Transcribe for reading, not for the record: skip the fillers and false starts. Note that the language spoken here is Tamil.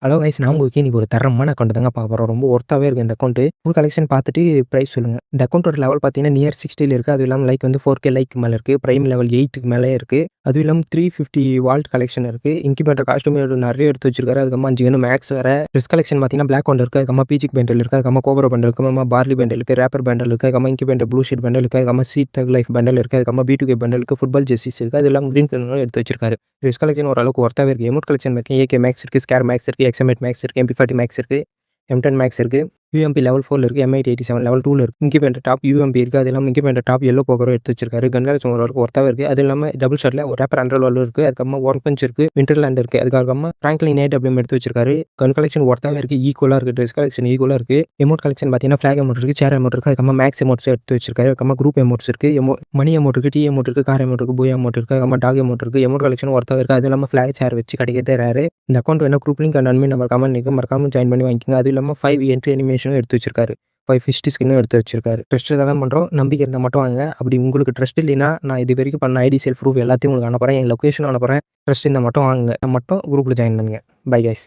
ஹலோ கைஸ், நான் உங்களுக்கு இன்னைக்கு ஒரு தரமான அக்கௌண்ட் தாங்க பார்க்க போகிறோம். ரொம்ப ஒர்த்தாவே இருக்குது இந்த அக்கௌண்ட்டு. ஃபுல் கலெக்ஷன் பார்த்துட்டு ப்ரைஸ் சொல்லுங்கள். இந்த அக்கௌண்ட்டோட லெவல் பார்த்தீங்கன்னா நியர் 60 இருக்குது. அதுவும் இல்லாமல் லைக் வந்து 4K லைக் மேலே இருக்குது. ப்ரைம் லெவல் 8க்கு மேலே இருக்குது. அதுவும் இல்லாமல் 350 வால்ட் கலெக்ஷன் இருக்குது. இன்கிபேட்டர் காஸ்ட்யூம் நிறைய எடுத்து வச்சிருக்காரு. அதுக்கம்மா 5 வேணும் மேக்ஸ் வேறு. ட்ரெஸ் கலெக்ஷன் பார்த்தீங்கன்னா பிளாக் ஒன்று இருக்குது. அதுக்கம்மா பீச்சிக் பேண்டல் இருக்குது. அதுக்கம்மா கோபரா பேண்டல் இருக்குது. அதுக்கம்மா பார்லி பேண்டல் இருக்குது. ரேப்பர் பேண்டல் இருக்குது. அதுக்கம்மா இன்கிபேட்டர் ப்ளூ ஷீட் பேண்டல் இருக்குது. அதுக்கம்மா சீட் தக் லைஃப் பேண்டல் இருக்குது. அதுக்கம்மா B2K பேண்டல் இருக்குது. ஃபுட்பால் ஜெர்சிஸ் இருக்குது. அது இல்லாமல் க்ரீன் கலரும் எடுத்து வச்சிருக்காரு. ட்ரெஸ் கலெக்ஷன் ஓரளவுக்கு ஒர்த்தாவே இருக்குது. எமௌண்ட் கலெக்ஷன் பார்த்தீங்கன்னா AK மேக்ஸ் இருக்குது. ஸ்கேர் மேக்ஸ் இருக்குது. XM8 மேக்ஸ் இருக்குது. MP40 மேக்ஸ் இருக்குது. M10 மேக்ஸ் இருக்குது. UMP லெவல் 4 இருக்குது. M887 லெவல் 2 இருக்குது. இன்கிபேட்டர் டாப் UMP இருக்குது. அது இல்லாமல் இன்கிபேட்டர் டாப் எல்லோ போக்கரும் எடுத்து வச்சிருக்காரு. கன் கலெக்ஷன் ஓரளவுக்கு ஒர்த்தாவே இருக்குது. அது இல்லாமல் டபுள் ஷாட்டில் ஒரு ரேப்பர் அண்டர்வால் இருக்குது. அதுக்கம்மா ஒர்க் பெஞ்ச் இருக்குது. விண்டர்லேண்ட் இருக்குது. அதுக்கப்புறமா ஃப்ராங்க்லின் 8 எடுத்து வச்சிருக்காரு. கன் கலெக்ஷன் ஒர்த்தாவே இருக்குது. ஈக்குவலாக இருக்குது. ட்ரெஸ் கலெக்ஷன் ஈக்குவலாக இருக்குது. எமௌண்ட் கலெக்ஷன் பார்த்தீங்கன்னா ஃப்ளாக் எமௌண்ட் இருக்குது. சேர் எமௌண்ட் இருக்குது. அதுக்கம்மா மேக்ஸ் எமௌண்ட்ஸ் எடுத்து வச்சிருக்காரு. அதுக்கம்மா குரூப் எமௌண்ட்ஸ் இருக்குது. மணி எமௌண்ட் இருக்குது. டி எமௌண்ட் இருக்குது. கார் எமௌண்ட் இருக்குது. பூயா எமௌண்ட் இருக்குது. அதுக்கம்மா டாக் எமௌண்ட் இருக்குது. எமௌண்ட் கலெக்ஷன் ஒர்த்தாவே இருக்குது. அது இல்லாமல் ஃப்ளாக் சேர் வச்சு கிடைக்கிறதே ரேரு. இந்த அக்கௌண்ட் வேணும் group link and admin number comment நிற்கும். மறக்காம ஜாயின் பண்ணி வாங்கிக்கோங்க. அது இல்லாமல் 5 என்ட்ரி அனிமேஷனும் எடுத்து வச்சிருக்காரு. 5 ஃபிஸ்ட் ஸ்கின்னும் எடுத்து வச்சிருக்காரு. ட்ரஸ்ட் தான் பண்ணுறோம். நம்பிக்கை இருந்தால் மட்டும் வாங்க. அப்படி உங்களுக்கு ட்ரஸ்ட் இல்லைன்னா நான் இது வரைக்கும் பண்ண ஐடி செல்ஃப் ப்ரூஃப் எல்லாத்தையும் உங்களுக்கு அனுப்புகிறேன். என் லொக்கேஷன் அனுப்புகிறேன். ட்ரஸ்ட் இருந்தால் மட்டும் வாங்குங்க. மட்டும் குரூப்பில் ஜாயின் பண்ணுங்கள். Bye guys.